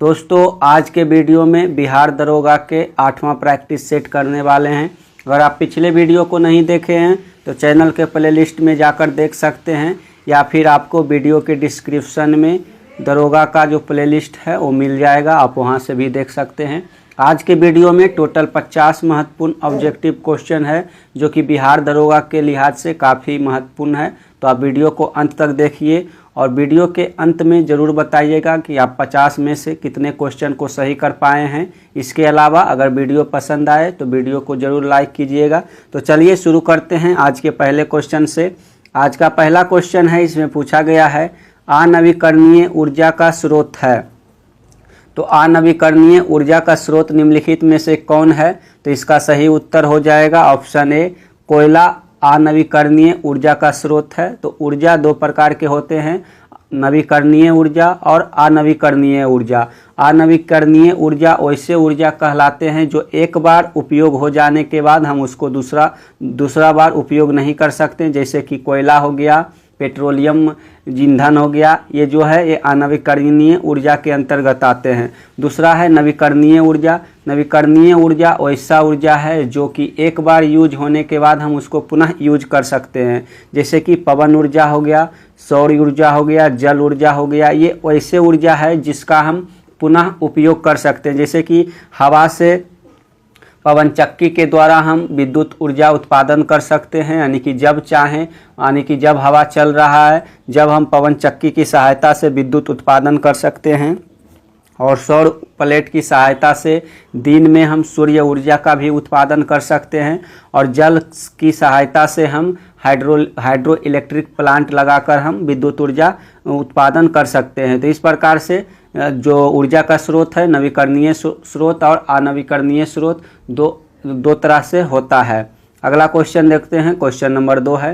दोस्तों आज के वीडियो में बिहार दरोगा के 8वां प्रैक्टिस सेट करने वाले हैं। अगर आप पिछले वीडियो को नहीं देखे हैं तो चैनल के प्लेलिस्ट में जाकर देख सकते हैं, या फिर आपको वीडियो के डिस्क्रिप्शन में दरोगा का जो प्लेलिस्ट है वो मिल जाएगा, आप वहां से भी देख सकते हैं। आज के वीडियो में टोटल 50 महत्वपूर्ण ऑब्जेक्टिव क्वेश्चन है जो कि बिहार दरोगा के लिहाज से काफ़ी महत्वपूर्ण है। तो आप वीडियो को अंत तक देखिए और वीडियो के अंत में ज़रूर बताइएगा कि आप 50 में से कितने क्वेश्चन को सही कर पाए हैं। इसके अलावा अगर वीडियो पसंद आए तो वीडियो को ज़रूर लाइक कीजिएगा। तो चलिए शुरू करते हैं आज के पहले क्वेश्चन से। आज का पहला क्वेश्चन है, इसमें पूछा गया है अनवीकरणीय ऊर्जा का स्रोत है। तो अनवीकरणीय ऊर्जा का स्रोत निम्नलिखित में से कौन है? तो इसका सही उत्तर हो जाएगा ऑप्शन ए, कोयला अनवीकरणीय ऊर्जा का स्रोत है। तो ऊर्जा दो प्रकार के होते हैं, नवीकरणीय ऊर्जा और अनवीकरणीय ऊर्जा। अनवीकरणीय ऊर्जा वैसे ऊर्जा कहलाते हैं जो एक बार उपयोग हो जाने के बाद हम उसको दूसरा बार उपयोग नहीं कर सकते, जैसे कि कोयला हो गया, पेट्रोलियम ईंधन हो गया, ये जो है ये अनवीकरणीय ऊर्जा के अंतर्गत आते हैं। दूसरा है नवीकरणीय ऊर्जा। नवीकरणीय ऊर्जा वैसा ऊर्जा है जो कि एक बार यूज होने के बाद हम उसको पुनः यूज कर सकते हैं, जैसे कि पवन ऊर्जा हो गया, सौर ऊर्जा हो गया, जल ऊर्जा हो गया। ये वैसे ऊर्जा है जिसका हम पुनः उपयोग कर सकते हैं, जैसे कि हवा से पवन चक्की के द्वारा हम विद्युत ऊर्जा उत्पादन कर सकते हैं, यानी कि जब चाहें, यानी कि जब हवा चल रहा है जब हम पवन चक्की की सहायता से विद्युत उत्पादन कर सकते हैं। और सौर प्लेट की सहायता से दिन में हम सूर्य ऊर्जा का भी उत्पादन कर सकते हैं। और जल की सहायता से हम हाइड्रो इलेक्ट्रिक प्लांट लगाकर हम विद्युत ऊर्जा उत्पादन कर सकते हैं। तो इस प्रकार से जो ऊर्जा का स्रोत है, नवीकरणीय स्रोत और अनवीकरणीय स्रोत दो तरह से होता है। अगला क्वेश्चन देखते हैं, क्वेश्चन नंबर 2 है।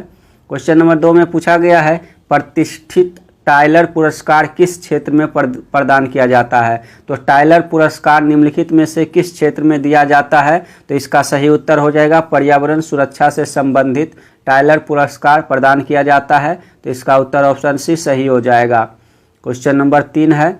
क्वेश्चन नंबर 2 में पूछा गया है प्रतिष्ठित टाइलर पुरस्कार किस क्षेत्र में प्रदान किया जाता है? तो टाइलर पुरस्कार निम्नलिखित में से किस क्षेत्र में दिया जाता है? तो इसका सही उत्तर हो जाएगा पर्यावरण सुरक्षा से संबंधित टाइलर पुरस्कार प्रदान किया जाता है। तो इसका उत्तर ऑप्शन सी सही हो जाएगा। क्वेश्चन नंबर 3 है,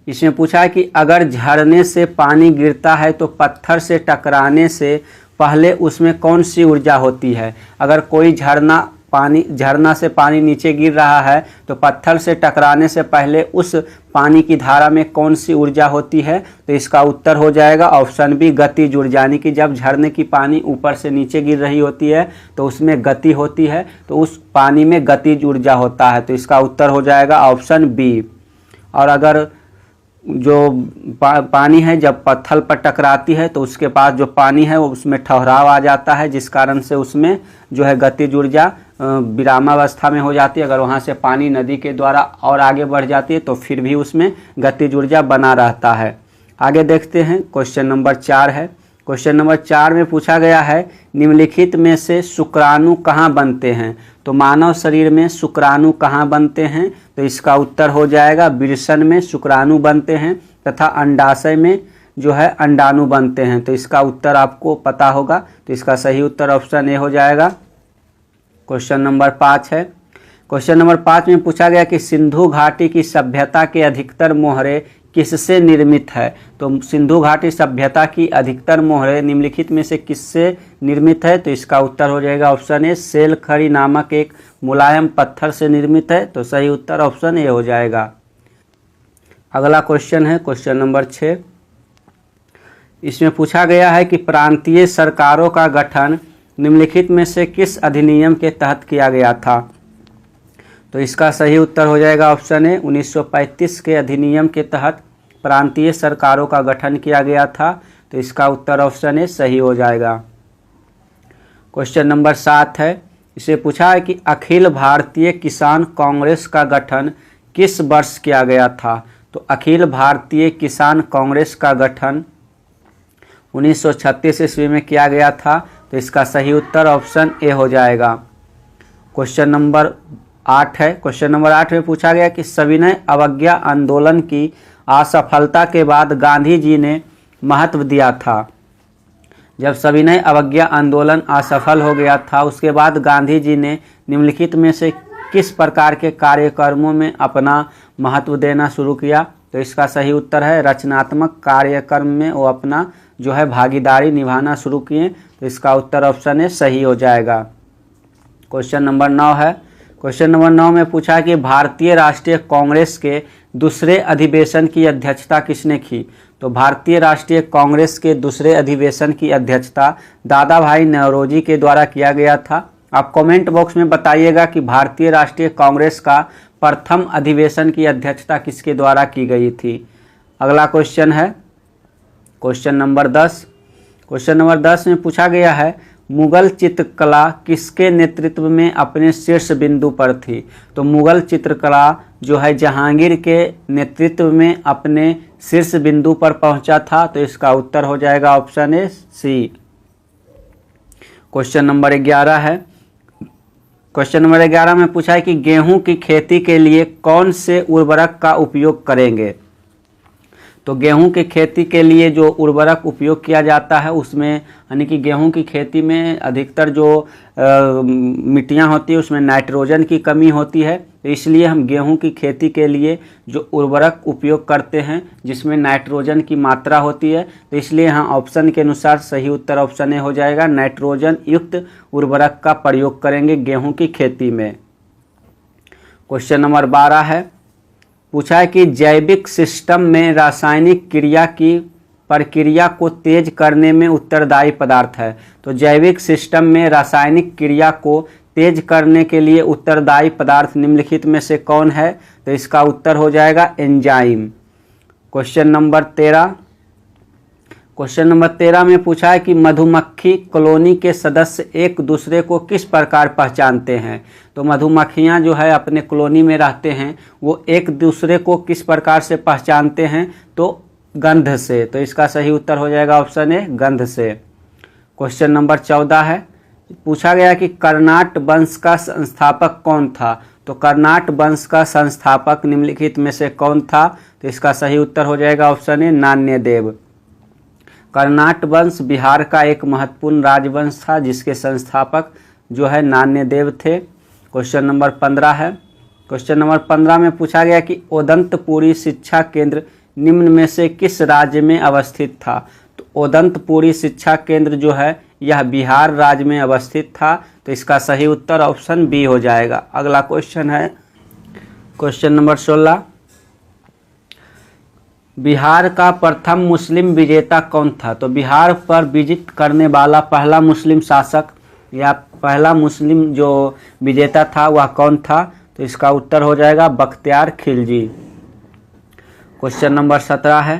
इसमें पूछा है कि अगर झरने से पानी गिरता है तो पत्थर से टकराने से पहले उसमें कौन सी ऊर्जा होती है? अगर कोई झरना से पानी नीचे गिर रहा है तो पत्थर से टकराने से पहले उस पानी की धारा में कौन सी ऊर्जा होती है? तो इसका उत्तर हो जाएगा ऑप्शन बी, गतिज ऊर्जा। यानी कि जब झरने की पानी ऊपर से नीचे गिर रही होती है तो उसमें गति होती है, तो उस पानी में गतिज ऊर्जा होता है। तो इसका उत्तर हो जाएगा ऑप्शन बी। और अगर जो पानी है जब पत्थर पर टकराती है तो उसके पास जो पानी है वो उसमें ठहराव आ जाता है, जिस कारण से उसमें जो है गतिज ऊर्जा विरामावस्था में हो जाती है। अगर वहाँ से पानी नदी के द्वारा और आगे बढ़ जाती है तो फिर भी उसमें गतिज ऊर्जा बना रहता है। आगे देखते हैं, क्वेश्चन नंबर 4 है। क्वेश्चन नंबर 4 में पूछा गया है निम्नलिखित में से शुक्राणु कहाँ बनते हैं? तो मानव शरीर में शुक्राणु कहाँ बनते हैं? तो इसका उत्तर हो जाएगा विरसन में शुक्राणु बनते हैं तथा अंडाशय में जो है अंडाणु बनते हैं। तो इसका उत्तर आपको पता होगा, तो इसका सही उत्तर ऑप्शन ए हो जाएगा। क्वेश्चन नंबर 5 है। क्वेश्चन नंबर 5 में पूछा गया कि सिंधु घाटी की सभ्यता के अधिकतर मोहरे किससे निर्मित है? तो सिंधु घाटी सभ्यता की अधिकतर मोहरे निम्नलिखित में से किससे निर्मित है? तो इसका उत्तर हो जाएगा ऑप्शन ए, सेल खड़ी नामक एक मुलायम पत्थर से निर्मित है। तो सही उत्तर ऑप्शन ए हो जाएगा। अगला क्वेश्चन है क्वेश्चन नंबर 6। इसमें पूछा गया है कि प्रांतीय सरकारों का गठन निम्नलिखित में से किस अधिनियम के तहत किया गया था? तो इसका सही उत्तर हो जाएगा ऑप्शन ए, 1935 के अधिनियम के तहत प्रांतीय सरकारों का गठन किया गया था। तो इसका उत्तर ऑप्शन ए सही हो जाएगा। क्वेश्चन नंबर 7 है। इसे पूछा है कि अखिल भारतीय किसान कांग्रेस का गठन किस वर्ष किया गया था? तो अखिल भारतीय किसान कांग्रेस का गठन 1936 ईस्वी में किया गया था। तो इसका सही उत्तर ऑप्शन ए हो जाएगा। क्वेश्चन नंबर 8 है। क्वेश्चन नंबर 8 में पूछा गया कि सविनय अवज्ञा आंदोलन की असफलता के बाद गांधी जी ने महत्व दिया था। जब सविनय अवज्ञा आंदोलन असफल हो गया था उसके बाद गांधी जी ने निम्नलिखित में से किस प्रकार के कार्यक्रमों में अपना महत्व देना शुरू किया? तो इसका सही उत्तर है रचनात्मक कार्यक्रम में वो अपना जो है भागीदारी निभाना शुरू किए, तो इसका उत्तर ऑप्शन ए सही हो जाएगा। क्वेश्चन नंबर 9 है। क्वेश्चन नंबर 9 में पूछा कि भारतीय राष्ट्रीय कांग्रेस के दूसरे अधिवेशन की अध्यक्षता किसने की? तो भारतीय राष्ट्रीय कांग्रेस के दूसरे अधिवेशन की अध्यक्षता दादा भाई नौरोजी के द्वारा किया गया था। आप कमेंट बॉक्स में बताइएगा कि भारतीय राष्ट्रीय कांग्रेस का प्रथम अधिवेशन की अध्यक्षता किसके द्वारा की गई थी। अगला क्वेश्चन है क्वेश्चन नंबर 10। क्वेश्चन नंबर 10 में पूछा गया है मुगल चित्रकला किसके नेतृत्व में अपने शीर्ष बिंदु पर थी? तो मुगल चित्रकला जो है जहांगीर के नेतृत्व में अपने शीर्ष बिंदु पर पहुंचा था, तो इसका उत्तर हो जाएगा option A C. Question number 11 है। क्वेश्चन नंबर 11 में पूछा है कि गेहूं की खेती के लिए कौन से उर्वरक का उपयोग करेंगे? तो गेहूं की खेती के लिए जो उर्वरक उपयोग किया जाता है उसमें यानी कि गेहूं की खेती में अधिकतर जो मिट्टियां होती है उसमें नाइट्रोजन की कमी होती है, तो इसलिए हम गेहूं की खेती के लिए जो उर्वरक उपयोग करते हैं जिसमें नाइट्रोजन की मात्रा होती है, तो इसलिए यहाँ ऑप्शन के अनुसार सही उत्तर ऑप्शन ए हो जाएगा, नाइट्रोजन युक्त उर्वरक का प्रयोग करेंगे गेहूं की खेती में। क्वेश्चन नंबर 12 है। पूछा है कि जैविक सिस्टम में रासायनिक क्रिया की प्रक्रिया को तेज करने में उत्तरदायी पदार्थ है। तो जैविक सिस्टम में रासायनिक क्रिया को तेज करने के लिए उत्तरदायी पदार्थ निम्नलिखित में से कौन है? तो इसका उत्तर हो जाएगा enzyme. Question number 13। Question number 13 में पूछा है कि मधुमक्खी कॉलोनी के सदस्य एक दूसरे को किस प्रकार पहचानते हैं? तो मधुमक्खियां जो है अपने कॉलोनी में रहते हैं वो एक दूसरे को किस प्रकार से पहचानते हैं? तो गंध से, तो इसका सही उत्तर हो जाएगा ऑप्शन ए गंध से। क्वेश्चन नंबर 14 है। पूछा गया कि कर्नाट वंश का संस्थापक कौन था? तो कर्नाट वंश का संस्थापक निम्नलिखित में से कौन था? तो इसका सही उत्तर हो जाएगा ऑप्शन ए नान्यदेव। कर्नाट वंश बिहार का एक महत्वपूर्ण राजवंश था जिसके संस्थापक जो है नान्यदेव थे। क्वेश्चन नंबर 15 है। क्वेश्चन नंबर 15 में पूछा गया कि ओदंतपुरी शिक्षा केंद्र निम्न में से किस राज्य में अवस्थित था? तो ओदंतपुरी शिक्षा केंद्र जो है यह बिहार राज्य में अवस्थित था, तो इसका सही उत्तर ऑप्शन बी हो जाएगा। अगला क्वेश्चन है क्वेश्चन नंबर 16। बिहार का प्रथम मुस्लिम विजेता कौन था? तो बिहार पर विजिट करने वाला पहला मुस्लिम शासक या पहला मुस्लिम जो विजेता था वह कौन था? तो इसका उत्तर हो जाएगा बख्तियार खिलजी। क्वेश्चन नंबर 17 है।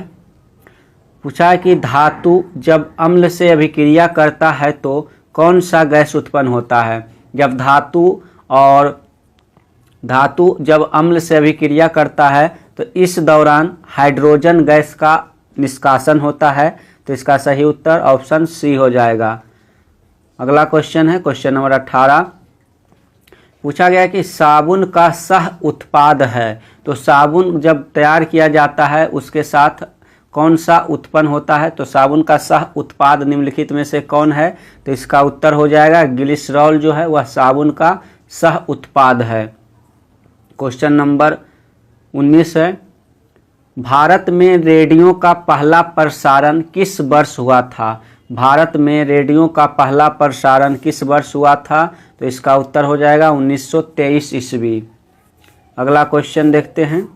पूछा है कि धातु जब अम्ल से अभिक्रिया करता है तो कौन सा गैस उत्पन्न होता है? जब धातु जब अम्ल से अभिक्रिया करता है तो इस दौरान हाइड्रोजन गैस का निष्कासन होता है, तो इसका सही उत्तर ऑप्शन सी हो जाएगा। अगला क्वेश्चन है क्वेश्चन नंबर 18। पूछा गया कि साबुन का सह उत्पाद है, तो साबुन जब तैयार किया जाता है उसके साथ कौन सा उत्पन्न होता है? तो साबुन का सह उत्पाद निम्नलिखित में से कौन है? तो इसका उत्तर हो जाएगा ग्लिसरॉल जो है वह साबुन का सह उत्पाद है। क्वेश्चन नंबर 19 है। भारत में रेडियो का पहला प्रसारण किस वर्ष हुआ था? भारत में रेडियो का पहला प्रसारण किस वर्ष हुआ था? तो इसका उत्तर हो जाएगा 1923 ईस्वी। अगला क्वेश्चन देखते हैं।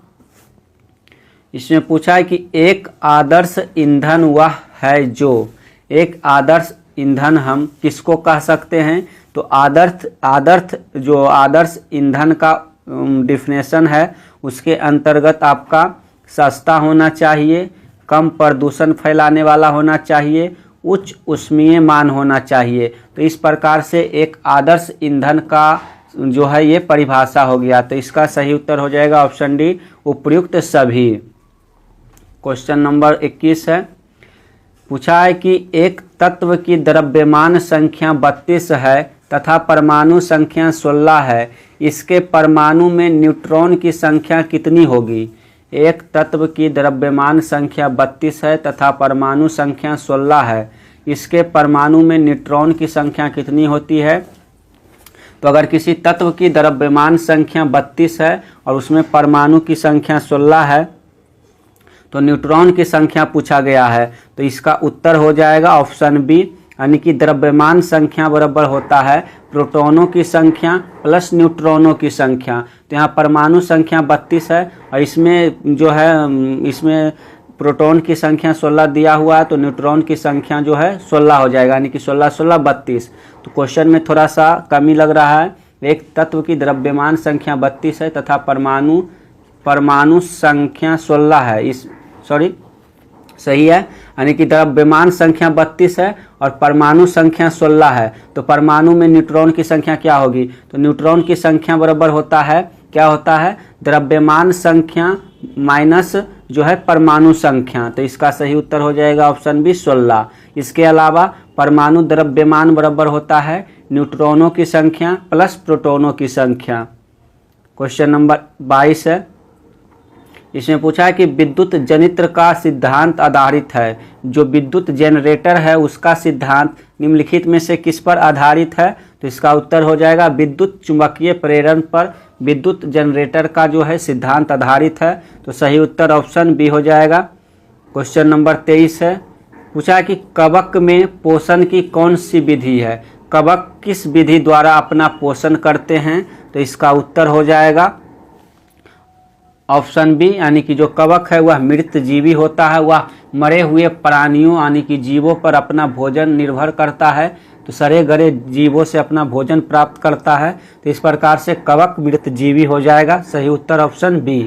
इसमें पूछा है कि एक आदर्श ईंधन वह है जो, एक आदर्श ईंधन हम किसको कह सकते हैं? तो आदर्श ईंधन का डिफिनेशन है उसके अंतर्गत आपका सस्ता होना चाहिए, कम प्रदूषण फैलाने वाला होना चाहिए, उच्च ऊष्मीय मान होना चाहिए। तो इस प्रकार से एक आदर्श ईंधन का जो है ये परिभाषा हो गया, तो इसका सही उत्तर हो जाएगा ऑप्शन डी उपयुक्त सभी। क्वेश्चन नंबर 21 है। पूछा है कि एक तत्व की द्रव्यमान संख्या 32 है तथा परमाणु संख्या 16 है, इसके परमाणु में न्यूट्रॉन की संख्या कितनी होगी? एक तत्व की द्रव्यमान संख्या 32 है तथा परमाणु संख्या 16 है, इसके परमाणु में न्यूट्रॉन की संख्या कितनी होती है? तो अगर किसी तत्व की द्रव्यमान संख्या 32 है और उसमें परमाणु की संख्या 16 है तो न्यूट्रॉन की संख्या पूछा गया है, तो इसका उत्तर हो जाएगा ऑप्शन बी, यानी कि द्रव्यमान संख्या बराबर होता है प्रोटॉनों की संख्या प्लस न्यूट्रॉनों की संख्या। तो यहाँ परमाणु संख्या 32 है और इसमें जो है इसमें प्रोटॉन की संख्या 16 दिया हुआ है, तो न्यूट्रॉन की संख्या जो है 16 हो जाएगा, यानी कि 16 16 32। तो क्वेश्चन में थोड़ा सा कमी लग रहा है। एक तत्व की द्रव्यमान संख्या 32 है तथा परमाणु संख्या 16 है, सही है, यानी कि द्रव्यमान संख्या 32 है और परमाणु संख्या 16 है। तो परमाणु में न्यूट्रॉन की संख्या क्या होगी, तो न्यूट्रॉन की संख्या बराबर होता है, क्या होता है, द्रव्यमान संख्या माइनस जो है परमाणु संख्या। तो इसका सही उत्तर हो जाएगा ऑप्शन बी 16। इसके अलावा परमाणु द्रव्यमान बराबर होता है न्यूट्रॉनों की संख्या प्लस प्रोटॉनों की संख्या। क्वेश्चन नंबर 22 है, इसमें पूछा है कि विद्युत जनित्र का सिद्धांत आधारित है, जो विद्युत जनरेटर है उसका सिद्धांत निम्नलिखित में से किस पर आधारित है। तो इसका उत्तर हो जाएगा विद्युत चुंबकीय प्रेरण पर विद्युत जनरेटर का जो है सिद्धांत आधारित है। तो सही उत्तर ऑप्शन बी हो जाएगा। क्वेश्चन नंबर 23 है, पूछा है कि कवक में पोषण की कौन सी विधि है, कवक किस विधि द्वारा अपना पोषण करते हैं। तो इसका उत्तर हो जाएगा ऑप्शन बी, यानी कि जो कवक है वह मृत जीवी होता है, वह मरे हुए प्राणियों यानी कि जीवों पर अपना भोजन निर्भर करता है, तो सड़े गले जीवों से अपना भोजन प्राप्त करता है। तो इस प्रकार से कवक मृत जीवी हो जाएगा, सही उत्तर ऑप्शन बी।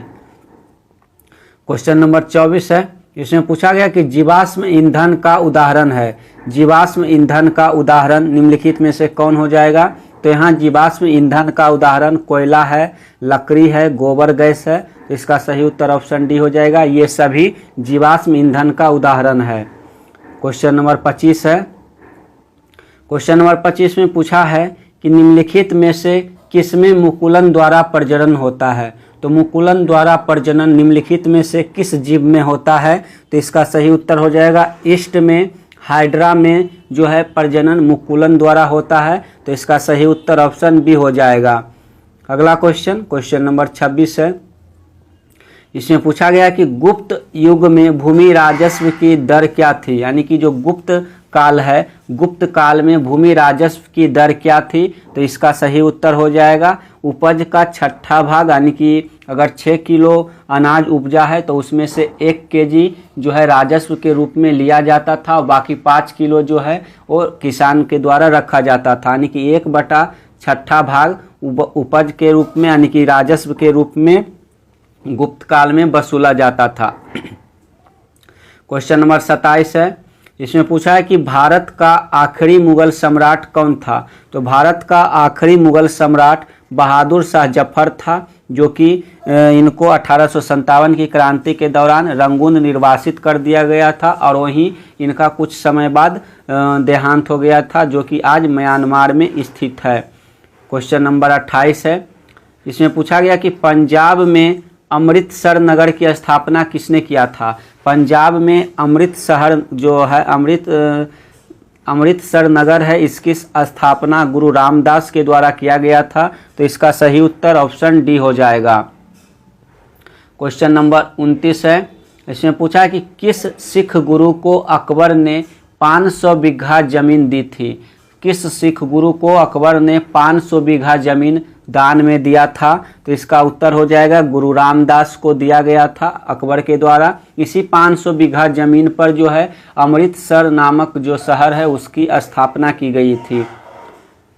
क्वेश्चन नंबर 24 है, इसमें पूछा गया कि जीवाश्म ईंधन का उदाहरण है, जीवाश्म ईंधन का उदाहरण निम्नलिखित में से कौन हो जाएगा। तो यहाँ जीवाश्म ईंधन का उदाहरण कोयला है, लकड़ी है, गोबर गैस है। तो इसका सही उत्तर ऑप्शन डी हो जाएगा, ये सभी जीवाश्म ईंधन का उदाहरण है। क्वेश्चन नंबर 25 है, क्वेश्चन नंबर 25 में पूछा है कि निम्नलिखित में से किसमें मुकुलन द्वारा प्रजनन होता है। तो मुकुलन द्वारा प्रजनन निम्नलिखित में से किस जीव में होता है। तो इसका सही उत्तर हो जाएगा ईस्ट में, हाइड्रा में जो है प्रजनन मुकुलन द्वारा होता है। तो इसका सही उत्तर ऑप्शन बी हो जाएगा। अगला क्वेश्चन, क्वेश्चन नंबर 26 है, इसमें पूछा गया कि गुप्त युग में भूमि राजस्व की दर क्या थी, यानी कि जो गुप्त काल है, गुप्त काल में भूमि राजस्व की दर क्या थी। तो इसका सही उत्तर हो जाएगा उपज का 6ठा भाग, यानी कि अगर 6 किलो अनाज उपजा है तो उसमें से 1 केजी जो है राजस्व के रूप में लिया जाता था, और बाकी 5 किलो जो है वो किसान के द्वारा रखा जाता था, यानी कि 1/6 भाग उपज के रूप में यानी कि राजस्व के रूप में गुप्त काल में वसूला जाता था। क्वेश्चन नंबर 27 है, इसमें पूछा है कि भारत का आखिरी मुगल सम्राट कौन था। तो भारत का आखिरी मुगल सम्राट बहादुर शाह जफर था, जो कि इनको 1857 की क्रांति के दौरान रंगून निर्वासित कर दिया गया था, और वहीं इनका कुछ समय बाद देहांत हो गया था, जो कि आज म्यांमार में स्थित है। क्वेश्चन नंबर 28 है, इसमें पूछा गया कि पंजाब में अमृतसर नगर की स्थापना किसने किया था। पंजाब में अमृतसर जो है अमृतसर नगर है, इसकी स्थापना गुरु रामदास के द्वारा किया गया था। तो इसका सही उत्तर ऑप्शन डी हो जाएगा। क्वेश्चन नंबर 29 है, इसमें पूछा कि किस सिख गुरु को अकबर ने 500 बीघा जमीन दी थी। किस सिख गुरु को अकबर ने 500 बीघा जमीन दान में दिया था। तो इसका उत्तर हो जाएगा गुरु रामदास को दिया गया था अकबर के द्वारा। इसी 500 बीघा जमीन पर जो है अमृतसर नामक जो शहर है उसकी स्थापना की गई थी।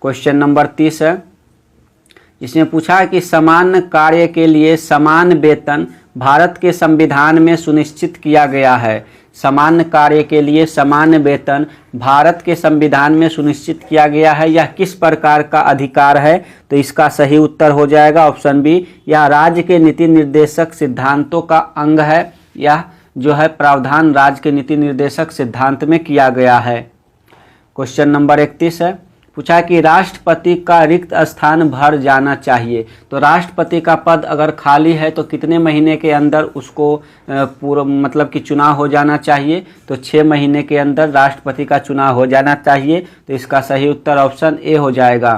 क्वेश्चन नंबर 30 है, इसमें पूछा है कि समान कार्य के लिए समान वेतन भारत के संविधान में सुनिश्चित किया गया है। समान कार्य के लिए समान वेतन भारत के संविधान में सुनिश्चित किया गया है। यह किस प्रकार का अधिकार है। तो इसका सही उत्तर हो जाएगा ऑप्शन बी, यह राज्य के नीति निर्देशक सिद्धांतों का अंग है। यह जो है प्रावधान राज्य के नीति निर्देशक सिद्धांत में किया गया है। क्वेश्चन नंबर 31 है, पूछा कि राष्ट्रपति का रिक्त स्थान भर जाना चाहिए। तो राष्ट्रपति का पद अगर खाली है तो कितने महीने के अंदर उसको पूरा मतलब कि चुनाव हो जाना चाहिए। तो 6 महीने के अंदर राष्ट्रपति का चुनाव हो जाना चाहिए। तो इसका सही उत्तर ऑप्शन ए हो जाएगा।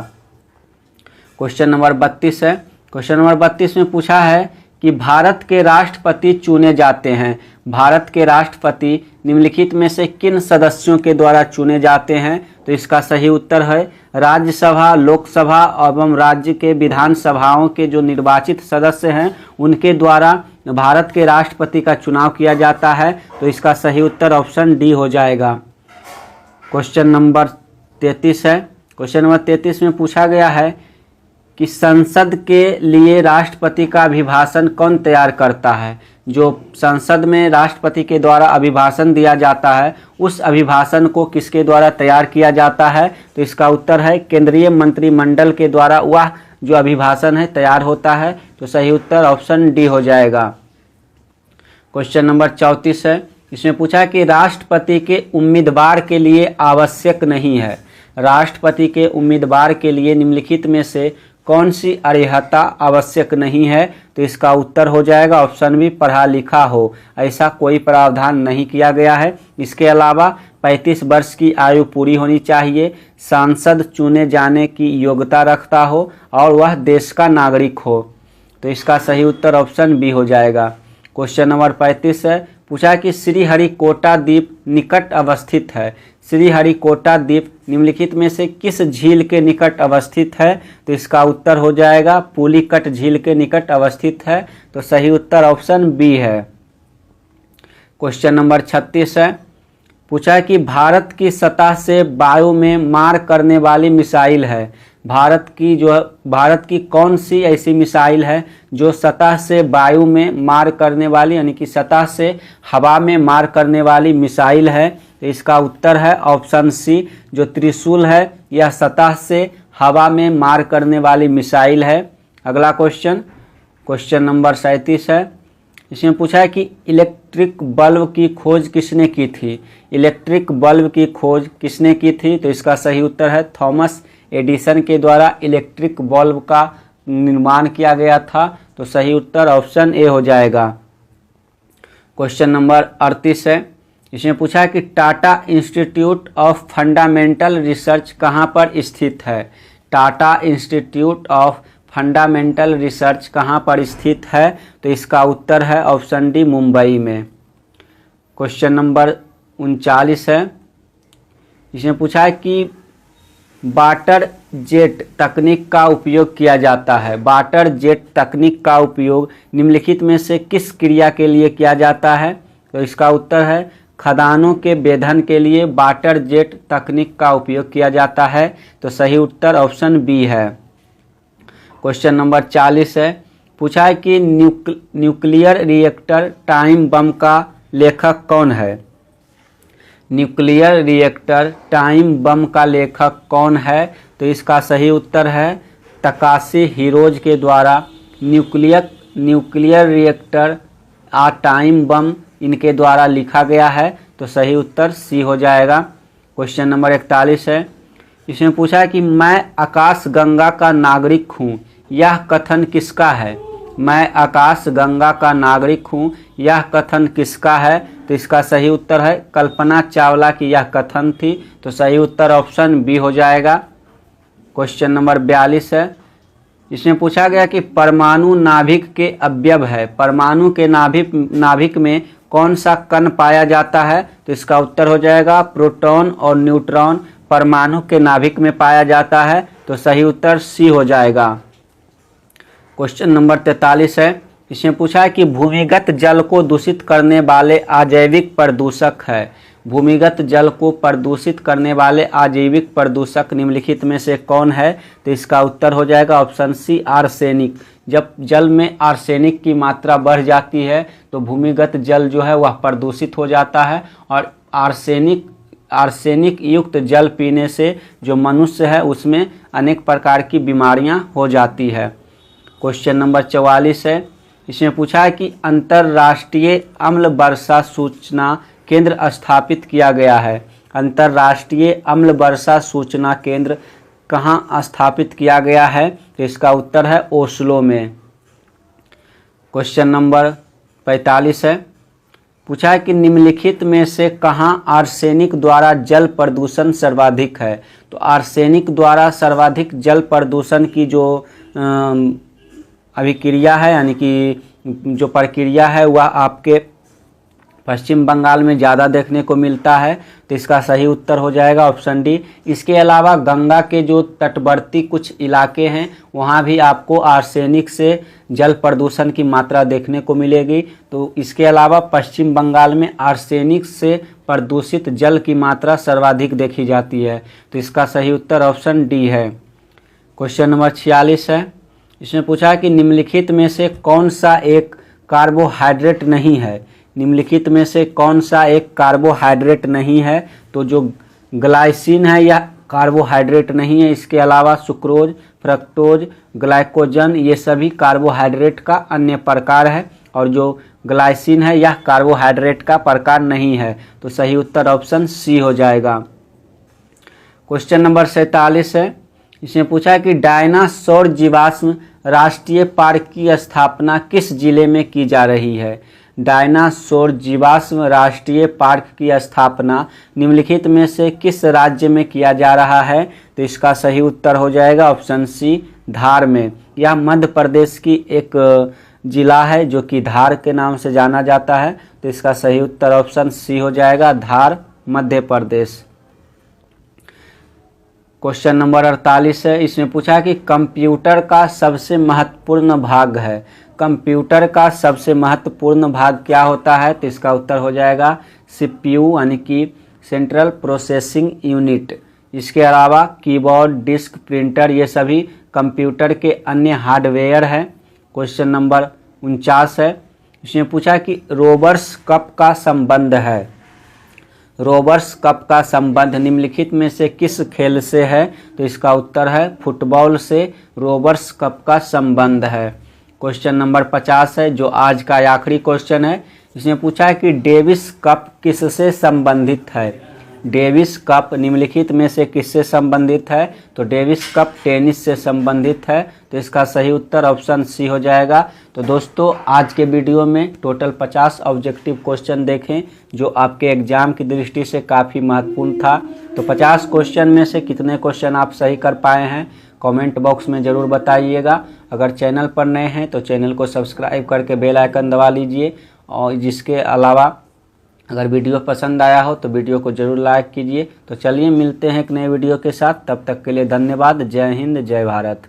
क्वेश्चन नंबर 32 है, क्वेश्चन नंबर 32 में पूछा है कि भारत के राष्ट्रपति चुने जाते हैं। भारत के राष्ट्रपति निम्नलिखित में से किन सदस्यों के द्वारा चुने जाते हैं? तो इसका सही उत्तर है राज्यसभा, लोकसभा एवं राज्य के विधानसभाओं के जो निर्वाचित सदस्य हैं उनके द्वारा भारत के राष्ट्रपति का चुनाव किया जाता है। तो इसका सही उत्तर ऑप्शन डी हो जाएगा। क्वेश्चन नंबर 33 है। क्वेश्चन नंबर 33 में पूछा गया है कि संसद के लिए राष्ट्रपति का अभिभाषण कौन तैयार करता है? जो संसद में राष्ट्रपति के द्वारा अभिभाषण दिया जाता है उस अभिभाषण को किसके द्वारा तैयार किया जाता है? तो इसका उत्तर है केंद्रीय मंत्रिमंडल के द्वारा वह जो अभिभाषण है तैयार होता है। तो सही उत्तर ऑप्शन डी हो जाएगा। क्वेश्चन नंबर 34 है। इसमें पूछा कि राष्ट्रपति के उम्मीदवार के लिए आवश्यक नहीं है, राष्ट्रपति के उम्मीदवार के लिए निम्नलिखित में से कौन सी अर्हता आवश्यक नहीं है? तो इसका उत्तर हो जाएगा ऑप्शन बी पढ़ा लिखा हो। ऐसा कोई प्रावधान नहीं किया गया है। इसके अलावा 35 वर्ष की आयु पूरी होनी चाहिए, सांसद चुने जाने की योग्यता रखता हो और वह देश का नागरिक हो। तो इसका सही उत्तर ऑप्शन बी हो जाएगा। क्वेश्चन नंबर 35 है। पूछा कि श्रीहरिकोटा द्वीप निकट अवस्थित है। श्रीहरिकोटा द्वीप निम्नलिखित में से किस झील के निकट अवस्थित है? तो इसका उत्तर हो जाएगा पुलिकट झील के निकट अवस्थित है। तो सही उत्तर ऑप्शन बी है। क्वेश्चन नंबर 36 है। पूछा कि भारत की सतह से वायु में मार करने वाली मिसाइल है। भारत की कौन सी ऐसी मिसाइल है जो सतह से वायु में मार करने वाली यानी कि सतह से हवा में मार करने वाली मिसाइल है? तो इसका उत्तर है ऑप्शन सी जो त्रिशूल है, यह सतह से हवा में मार करने वाली मिसाइल है। अगला क्वेश्चन नंबर 37 है। इसमें पूछा है कि इलेक्ट्रिक बल्ब की खोज किसने की थी? इलेक्ट्रिक बल्ब की खोज किसने की थी? तो इसका सही उत्तर है थॉमस एडिसन के द्वारा इलेक्ट्रिक बल्ब का निर्माण किया गया था। तो सही उत्तर ऑप्शन ए हो जाएगा। क्वेश्चन नंबर 38 है। इसमें पूछा है कि Tata institute of fundamental research कहाँ पर स्थित है? Tata institute of fundamental research कहाँ पर स्थित है? तो इसका उत्तर है ऑप्शन डी मुंबई में। क्वेश्चन नंबर 39 है। इसमें पूछा है कि वाटर जेट तकनीक का उपयोग किया जाता है। वाटर जेट तकनीक का उपयोग निम्नलिखित में से किस क्रिया के लिए किया जाता है? तो इसका उत्तर है खदानों के वेधन के लिए वाटर जेट तकनीक का उपयोग किया जाता है। तो सही उत्तर ऑप्शन बी है। क्वेश्चन नंबर 40 है। पूछा है कि न्यूक्लियर रिएक्टर टाइम बम का लेखक कौन है? न्यूक्लियर रिएक्टर टाइम बम का लेखक कौन है? तो इसका सही उत्तर है तकाशी हिरोज के द्वारा न्यूक्लियर रिएक्टर टाइम बम इनके द्वारा लिखा गया है। तो सही उत्तर सी हो जाएगा। क्वेश्चन नंबर 41 है। इसमें पूछा है कि मैं आकाश गंगा का नागरिक हूँ, यह कथन किसका है? मैं आकाश गंगा का नागरिक हूँ, यह कथन किसका है? तो इसका सही उत्तर है कल्पना चावला की यह कथन थी। तो सही उत्तर ऑप्शन बी हो जाएगा। क्वेश्चन नंबर 42 है। इसमें पूछा गया कि परमाणु नाभिक के अवयव है। परमाणु के नाभिक में कौन सा कण पाया जाता है? तो इसका उत्तर हो जाएगा प्रोटॉन और न्यूट्रॉन परमाणु के नाभिक में पाया जाता है। तो सही उत्तर सी हो जाएगा। क्वेश्चन नंबर 43 है। इसमें पूछा है कि भूमिगत जल को दूषित करने वाले अजैविक प्रदूषक है। भूमिगत जल को प्रदूषित करने वाले अजैविक प्रदूषक निम्नलिखित में से कौन है? तो इसका उत्तर हो जाएगा ऑप्शन सी आर्सेनिक। जब जल में आर्सेनिक की मात्रा बढ़ जाती है तो भूमिगत जल जो है वह प्रदूषित हो जाता है और आर्सेनिक युक्त जल पीने से जो मनुष्य है उसमें अनेक प्रकार की बीमारियां हो जाती है। क्वेश्चन नंबर 44 है। इसमें पूछा है कि अंतर्राष्ट्रीय अम्ल वर्षा सूचना केंद्र स्थापित किया गया है। अंतर्राष्ट्रीय अम्ल वर्षा सूचना केंद्र कहाँ स्थापित किया गया है? तो इसका उत्तर है ओस्लो में। क्वेश्चन नंबर 45 है। पूछा है कि निम्नलिखित में से कहाँ आर्सेनिक द्वारा जल प्रदूषण सर्वाधिक है? तो आर्सेनिक द्वारा सर्वाधिक जल प्रदूषण की जो अभिक्रिया है यानी कि जो प्रक्रिया है वह आपके पश्चिम बंगाल में ज़्यादा देखने को मिलता है, तो इसका सही उत्तर हो जाएगा ऑप्शन डी। इसके अलावा गंगा के जो तटवर्ती कुछ इलाके हैं वहाँ भी आपको आर्सेनिक से जल प्रदूषण की मात्रा देखने को मिलेगी। तो इसके अलावा पश्चिम बंगाल में आर्सेनिक से प्रदूषित जल की मात्रा सर्वाधिक देखी जाती है, तो इसका सही उत्तर ऑप्शन डी है। क्वेश्चन नंबर 46 है। इसमें पूछा है कि निम्नलिखित में से कौन सा एक कार्बोहाइड्रेट नहीं है। निम्नलिखित में से कौन सा एक कार्बोहाइड्रेट नहीं है, तो जो ग्लाइसिन है यह कार्बोहाइड्रेट नहीं है। इसके अलावा सुक्रोज, फ्रक्टोज, ग्लाइकोजन ये सभी कार्बोहाइड्रेट का अन्य प्रकार है, और जो ग्लाइसिन है यह कार्बोहाइड्रेट का प्रकार नहीं है, तो सही उत्तर ऑप्शन सी हो जाएगा। क्वेश्चन नंबर 47 है। इसमें पूछा है कि डायनासोर जीवाश्म राष्ट्रीय पार्क की स्थापना किस जिले में की जा रही है। डायनासोर जीवाश्म राष्ट्रीय पार्क की स्थापना निम्नलिखित में से किस राज्य में किया जा रहा है, तो इसका सही उत्तर हो जाएगा ऑप्शन सी, धार में। यह मध्य प्रदेश की एक जिला है जो कि धार के नाम से जाना जाता है, तो इसका सही उत्तर ऑप्शन सी हो जाएगा, धार, मध्य प्रदेश। क्वेश्चन नंबर 48 है। इसमें पूछा है कि कंप्यूटर का सबसे महत्वपूर्ण भाग है। कंप्यूटर का सबसे महत्वपूर्ण भाग क्या होता है, तो इसका उत्तर हो जाएगा सीपीयू यानी कि सेंट्रल प्रोसेसिंग यूनिट। इसके अलावा कीबोर्ड, डिस्क, प्रिंटर ये सभी कंप्यूटर के अन्य हार्डवेयर हैं। क्वेश्चन नंबर 49 है। इसमें पूछा कि रोबर्स कप का संबंध है। रोबर्स कप का संबंध निम्नलिखित में से किस खेल से है, तो इसका उत्तर है फुटबॉल से रोबर्स कप का संबंध है। क्वेश्चन नंबर 50 है, जो आज का आखिरी क्वेश्चन है। इसमें पूछा है कि डेविस कप किससे संबंधित है। डेविस कप निम्नलिखित में से किससे संबंधित है, तो डेविस कप टेनिस से संबंधित है, तो इसका सही उत्तर ऑप्शन सी हो जाएगा। तो दोस्तों आज के वीडियो में टोटल 50 ऑब्जेक्टिव क्वेश्चन देखें जो आपके एग्जाम की दृष्टि से काफ़ी महत्वपूर्ण था। तो 50 क्वेश्चन में से कितने क्वेश्चन आप सही कर पाए हैं कमेंट बॉक्स में ज़रूर बताइएगा। अगर चैनल पर नए हैं तो चैनल को सब्सक्राइब करके बेल आइकन दबा लीजिए, और जिसके अलावा अगर वीडियो पसंद आया हो तो वीडियो को ज़रूर लाइक कीजिए। तो चलिए मिलते हैं एक नए वीडियो के साथ, तब तक के लिए धन्यवाद। जय हिंद, जय भारत।